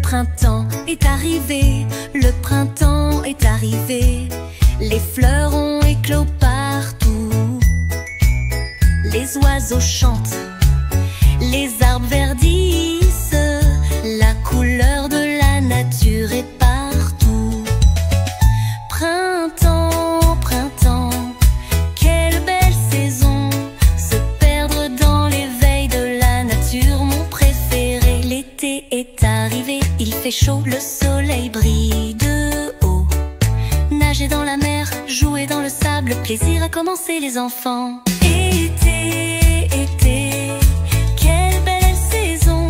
printemps est arrivé, le printemps est arrivé. Les fleurs ont éclos partout, les oiseaux chantent, les arbres verdissent, la couleur de la nature est partout. Printemps, printemps, quelle belle saison, se perdre dans l'éveil de la nature, mon préféré. L'été est arrivé, il fait chaud, le soleil brille de haut. Nager dans la mer, jouer dans le sable, plaisir a commencé les enfants. Été, été, quelle belle saison,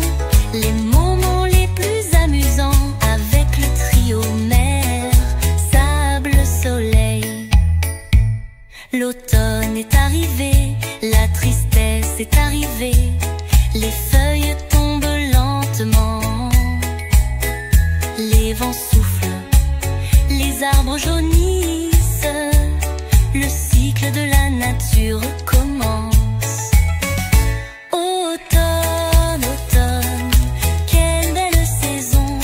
les moments les plus amusants avec le trio mer, sable, soleil. L'automne est arrivé, la tristesse est arrivée, les feuilles tombent lentement, les vents soufflent, les arbres jaunissent, le cycle de la nature commence. Automne, automne, quelle belle saison,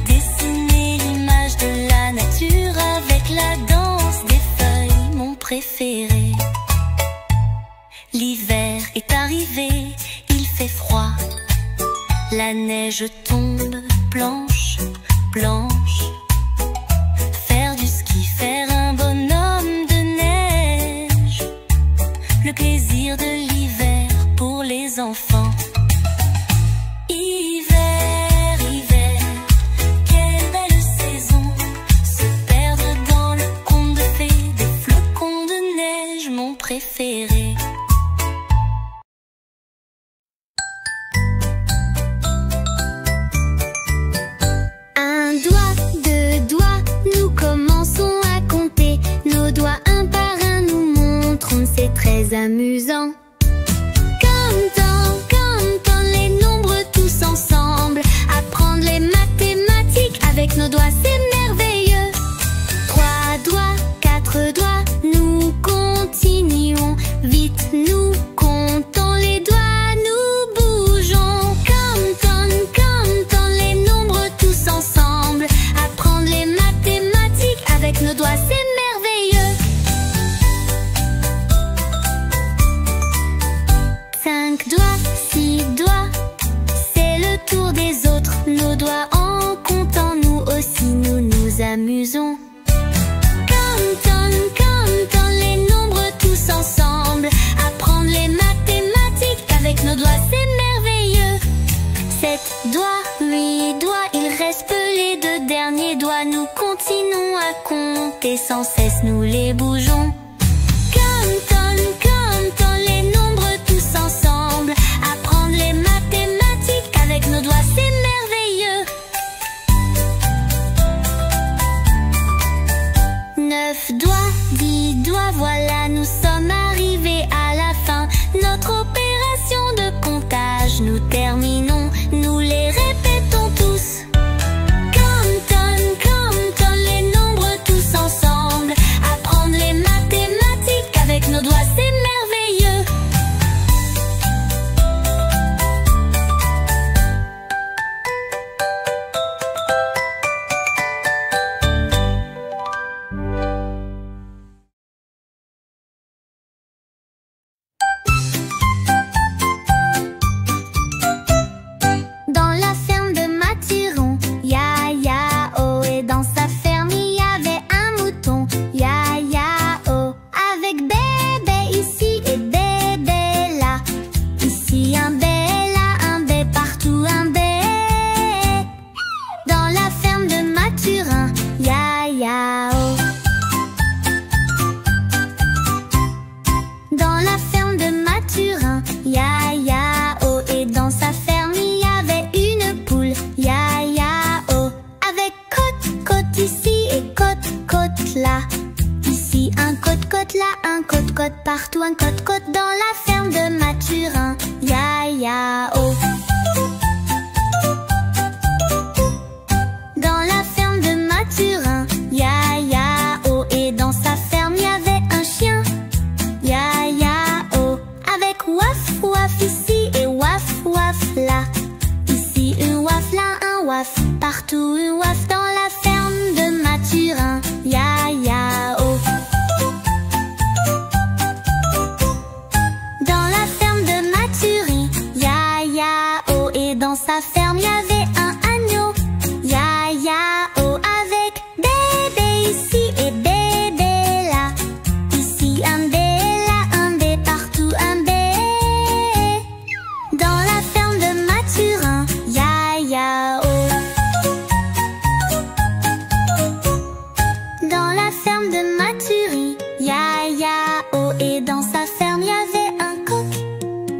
dessiner l'image de la nature avec la danse des feuilles, mon préféré. L'hiver est arrivé, il fait froid, la neige tombe blanche, blanche. Faire du ski, faire un bonhomme de neige, le plaisir de l'hiver pour les enfants. Hiver, hiver, quelle belle saison, se perdre dans le conte de fées, des flocons de neige, mon préféré. Un doigt, deux doigts, nous commençons à compter. Nos doigts un par un nous montrons, c'est très amusant. Comme dans les nombres tous ensemble, apprendre les mathématiques avec nos doigts, c'est merveilleux. Trois doigts, quatre doigts, nous continuons. Vite nous comptons les doigts, nous bougeons. Comme dans les nombres tous ensemble, apprendre les mathématiques avec nos doigts, c'est merveilleux. 5 doigts, 6 doigts, c'est le tour des autres. Nos doigts en comptant, nous aussi nous nous amusons. Comme dans les nombres tous ensemble, apprendre les mathématiques avec nos doigts, c'est merveilleux. 7 doigts, 8 doigts, il reste peu les deux derniers doigts. Nous continuons à compter sans cesse, nous les bougeons. Comme dans les nombres tous ensemble, apprendre les mathématiques avec nos doigts, c'est merveilleux. 9 doigts, 10 doigts, voilà nous sommes arrivés à la fin. Notre opération de comptage, nous terminons, nous les répétons tous. Comme dans les nombres tous ensemble, apprendre les mathématiques avec nos doigts, c'est merveilleux. Dans la ferme de Mathurin, ya ya oh, et dans sa ferme il y avait un mouton, ya ya oh, avec bébé ici et bébé là. Ici un bé, là un bé, partout un bé. Dans la ferme de Mathurin, ya ya oh. Dans la ferme de Mathurin, ya ya oh, et dans sa ferme il y avait une poule, ya ya oh, avec côte ici et côte là. Ici un côte là, un côte partout, un côte dans la ferme de Mathurin, ya ya oh. Dans la ferme de Mathurin, ya ya oh, et dans sa ferme il y avait un chien, ya ya oh, avec waf waf ici et waf waf là. Ici une waf, là un waf. partout, ouaf dans la ferme de Mathurin. Ya ya oh. Dans la ferme de Mathurin, ya ya oh. Et dans sa ferme y avait un agneau. Ya ya oh. Avec bébé ici et bébé là. Ici un bé partout un bé. Dans la ferme de Mathurin, ya ya oh. Dans la ferme de Mathurin, ya ya oh. Et dans sa ferme y avait un coq.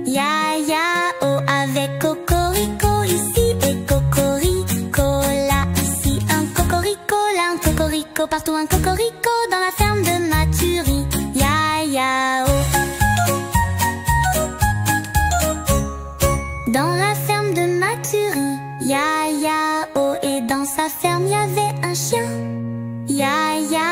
Ya ya oh. Avec cocorico ici et cocorico là. Ici un cocorico là, un cocorico partout un cocorico. Dans la ferme de Mathurin, ya ya oh. Dans la ferme de Mathurin, ya ya oh. Et dans sa ferme y avait un chien. Ya ya